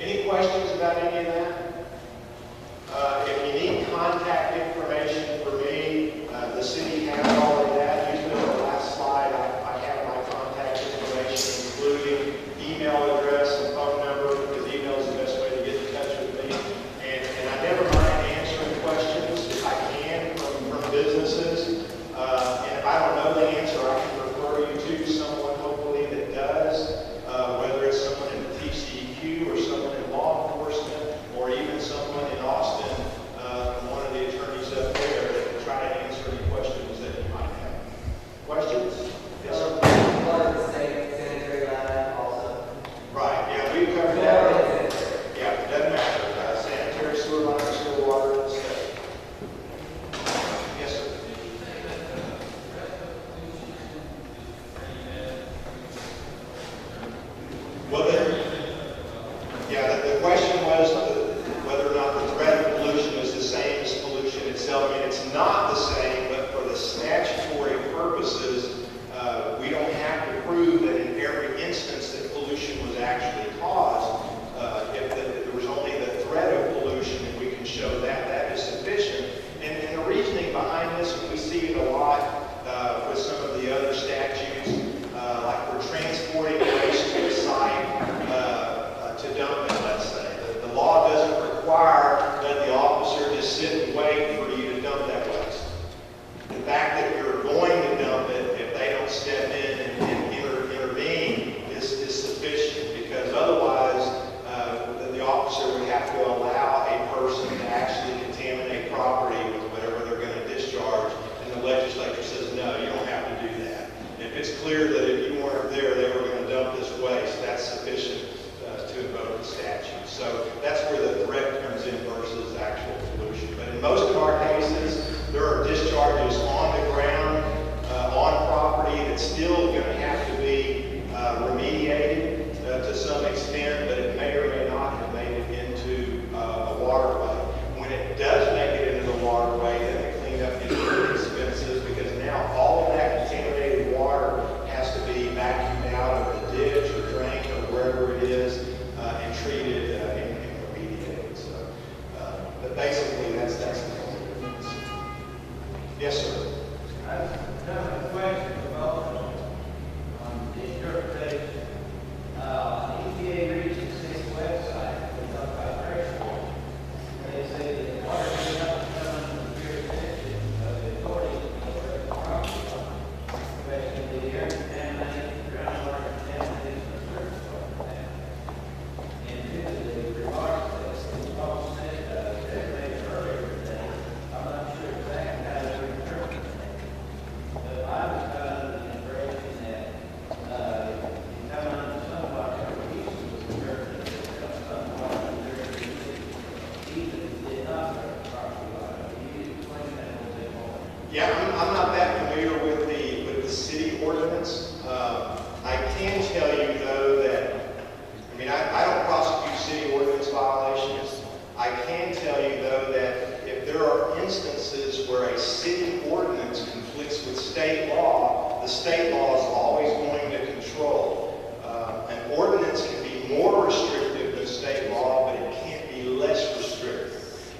Any questions about any of that? If you need contact information for me, the city has all of that. Usually on the last slide, I have my contact information, including email address and phone number, because email is the best way to get in touch with me. And I never mind answering questions if I can from businesses. And if I don't know the answer, I can refer you to someone hopefully that does, whether it's someone in the TCEQ or someone in law enforcement or even someone in Austin, one of the attorneys up there that can try to answer any questions that you might have. Questions? Yes, sir. Part of the sanitary line also. Right, yeah, we've covered that. Yeah, it doesn't matter. Sanitary, sewer line, sewer water, and stuff. Yes, sir. Well, the question was whether or not the threat of pollution is the same as pollution itself. I mean, it's not the same, but for the statutory purposes, we don't have to prove that in every instance that pollution was actually caused. If there was only the threat of pollution, and we can show that, that is sufficient. And the reasoning behind this, and we see it a lot with some of the other statutes, like we're transporting waste to a site to dump it, let's say. The law doesn't require that the officer just sit and wait for you to dump that waste. The fact that you're going to dump it, if they don't step in and intervene, is sufficient, because otherwise the officer would have to allow a person to actually contaminate property with whatever they're going to discharge, and the legislature says, no, you don't have to do that. If it's clear that if you weren't there, they were going to dump this waste, that's sufficient to invoke the statute. So that's where the threat comes in versus actual pollution. But in most of our cases, there are discharges on the ground, on property, that's still going to have to be remediated to some extent, but it may or may not have made it into a waterway. When it does make it into the waterway, then the cleanup gets really expensive, because now all of that contaminated water has to be vacuumed out of the ditch or drain or wherever it is and treated and remediated. So, but basically, that's the only difference. Yes, sir. I have a question about the interpretation. EPA reaches this website, we talk about freshwater. They say that water may not come under the jurisdiction of the authority of the property, especially the air contamination, groundwater contamination, or surface water contamination. And due to the remarks that Paul said, made earlier today, I'm not sure exactly how to interpret it. But I was under the impression that you come under some water, we used to interpret it as some water jurisdiction, even if it did not serve property water. Can you explain that a little bit more? Yeah, I'm not that familiar with the city ordinance. I can tell you though that, I mean, I don't prosecute city ordinance violations. I can tell you though that if there are instances where a city ordinance conflicts with state law, the state law is always going to control. An ordinance can be more restrictive than state law, but it can't be less restrictive.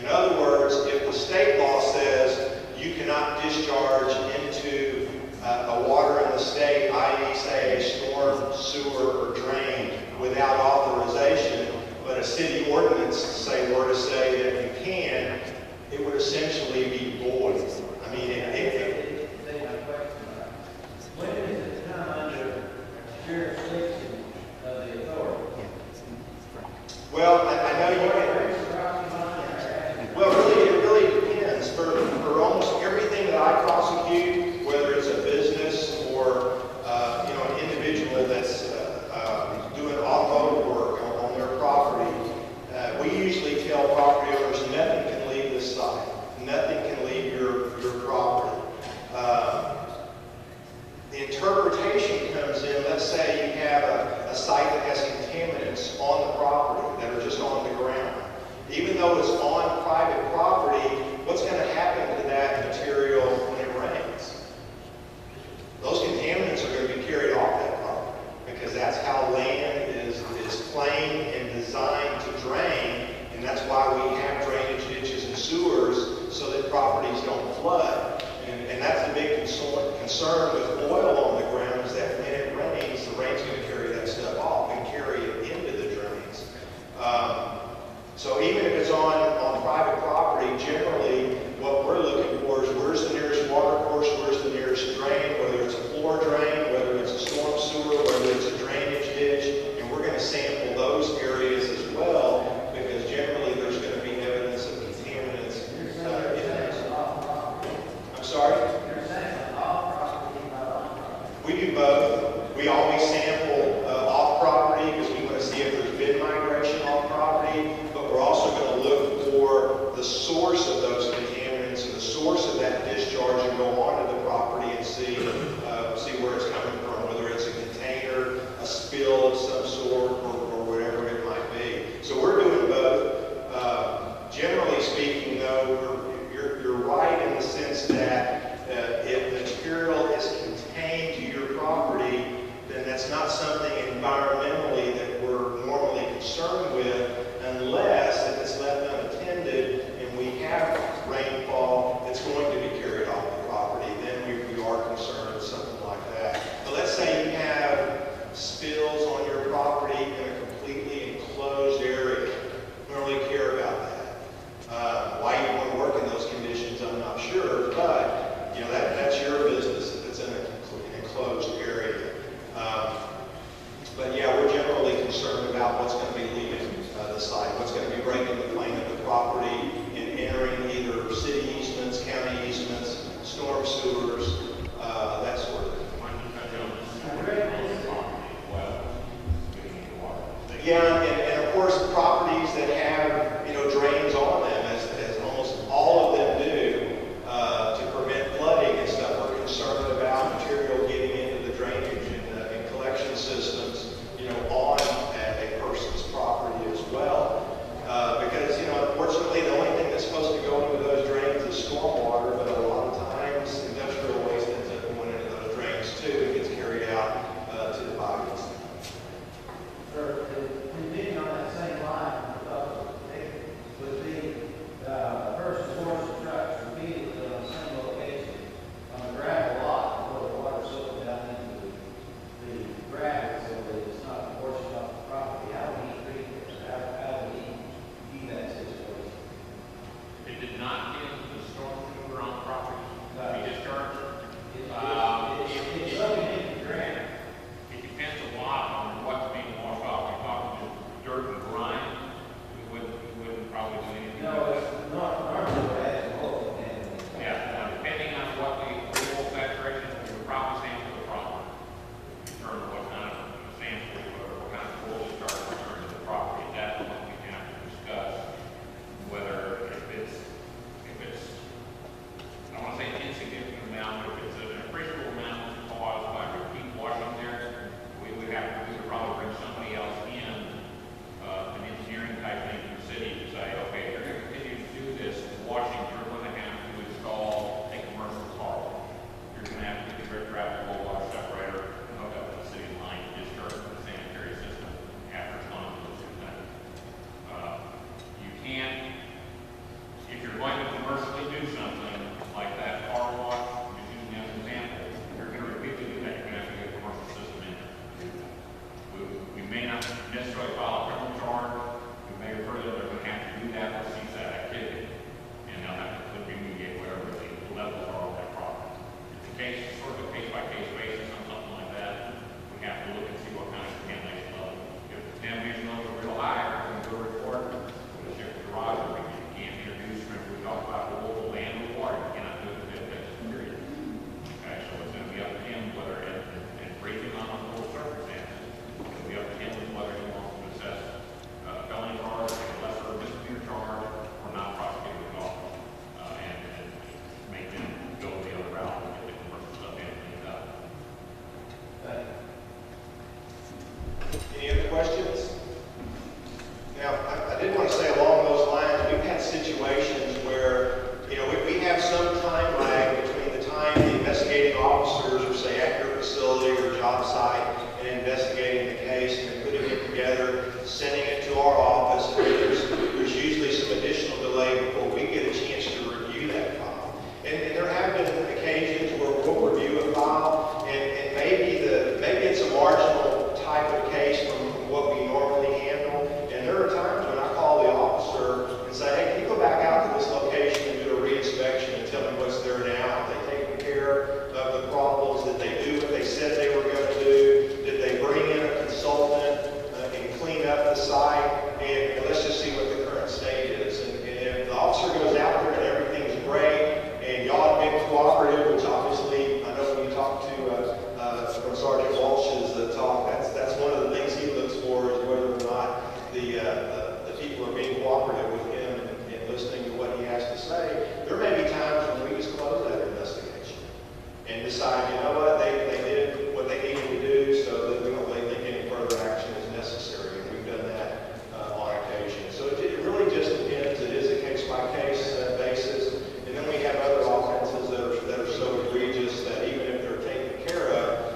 In other words, if the state law says you cannot discharge into a water in the state, i.e. say a storm, sewer, or drain, without authorization, but a city ordinance were to say that you can, it would essentially be void. I mean, Say my question. When does it come under jurisdiction of the authority? well, I know you can. Well, it really depends. For almost everything that I prosecute, whether it's a business or an individual that's doing automotive work on their property, we usually tell property owners nothing can leave this site, nothing can leave your property. The interpretation comes in. Let's say you have a site that has contaminants on the property that are just on the ground. Even though it's on private property, what's going to happen to that material when it rains? why we have drainage ditches and sewers, so that properties don't flood. And that's the big concern with oil on the ground, is that when it rains, the rain's going to carry that stuff off and carry it into the drains. So even if it's on private property, generally what we're looking for is where's the nearest water course, where's the nearest drain, whether it's a floor drain, whether it's a storm sewer, whether it's a drainage ditch, and we're going to sample those areas as well, because generally there's going to be evidence of contaminants in there. I'm sorry? You're saying off property, not on property. We do both. We always sample off property because we want to see if there's been migration off property, but we're also going to look for the source of those contaminants and the source of that discharge and go onto the property and see where it's coming from, whether it's a container, a spill of some sort, or whatever it might be. So we're doing both. Generally speaking, though, you're right in the sense that if material is contained to your property, then that's not something environmentally that we're normally concerned with, unless if it's left unattended and we have rainfall that's going to be carried off the property, then we are concerned with something like that. But let's say you have spills on your property in a completely enclosed area. We don't really care about that. Why you want to work in those conditions, I'm not sure, but you know that's your business if it's in an enclosed area. But yeah, we're generally concerned about what's going to be leaving the site, what's going to be breaking the plane of the property and entering either city easements, county easements, storm sewers, that sort of thing. Yeah, and of course properties that have drains on them, as almost all of them do, to prevent flooding and stuff. We're concerned about material getting into the drainage and collection systems, on a person's property as well. Because unfortunately, the only thing that's supposed to go into those drains is stormwater, but a lot of times industrial waste ends up going into those drains too and gets carried out to the bodies. Sir, continuing on that same line, it would be a person forced to trucks repeatedly on the same location on a gravel lot where the water soaks down into the gravel so that it's not washing off the property. How do we treat this? How do we view that situation? It did not get into the storm sewer on property. Be discharged. It's soaking into the ground. It depends a lot on what's being washed off. We're talking just dirt and grime. We wouldn't probably do anything. No, it's not normally what has oil in it. Yeah, now depending on what the oil saturation, we would probably sample the property. Determine what kind of sample or what kind of oil discharge return to the property. That's what we have to discuss. Whether if it's I want to say an insignificant amount, but if it's an appreciable amount caused by repeat washing there, we would probably bring somebody else in, an engineering type thing from the city to say, okay, if you're going to continue to do this washing, you're going to have to install a commercial car. You're going to have to get the rip-wrap low water separator and hook up to the city line to discharge to the sanitary system after it's done those two things. You can't, if you're going to commercially do something like that car wash, just using as an example, you're going to repeatedly do that, you're going to have to get a commercial system in there. We may not necessarily file a criminal charge, we may refer them, they're going to have to do that or cease that activity. And they'll have to remediate whatever the levels are on that property. It's a case, sort of a case-by-case basis on something like that. We have to look and see what kind of contamination level. If the contamination levels are real high, we're going to do a report, we'll check the garage, or we can't introduce, remember we talked about the local land with water, you cannot do it within that period. Okay, so it's going to be up to him whether, and briefing on those circumstances, it'll be up to him whether he wants to assess felony charge, a lesser misdemeanor charge, or not prosecute at all. And make them go the other route and get the commercial stuff in and cleaned up. Any other questions? Now, I did want to say along those lines, we've had situations where, we have some time lag between the time the investigating officers are, say, at your facility or job site and investigating the case and then putting it together, sending it to our office. And there's usually some the people are being cooperative with him and listening to what he has to say, there may be times when we just close that investigation and decide, you know what, they did what they needed to do, so that we don't really think any further action is necessary. And we've done that on occasion. So it really just depends. It is a case-by-case basis. And then we have other offenses that are so egregious that even if they're taken care of,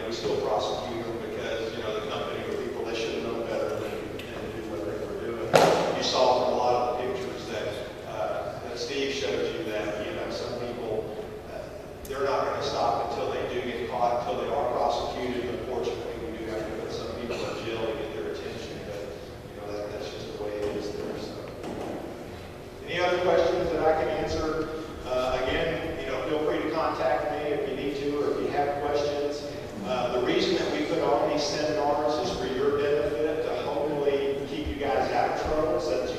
we still prosecute them because, the company or people, they should have known better than to do what they were doing. You saw from a lot of the pictures that Steve showed you that, some people, they're not going to stop until they do get caught, until they are prosecuted. Unfortunately, we do have to put some people in jail to get their attention, but that's just the way it is there. So, any other questions that I can answer? Again, feel free to contact me if you need to, or if you have questions. The reason that we put on these seminars is for your benefit, to hopefully keep you guys out of trouble, so that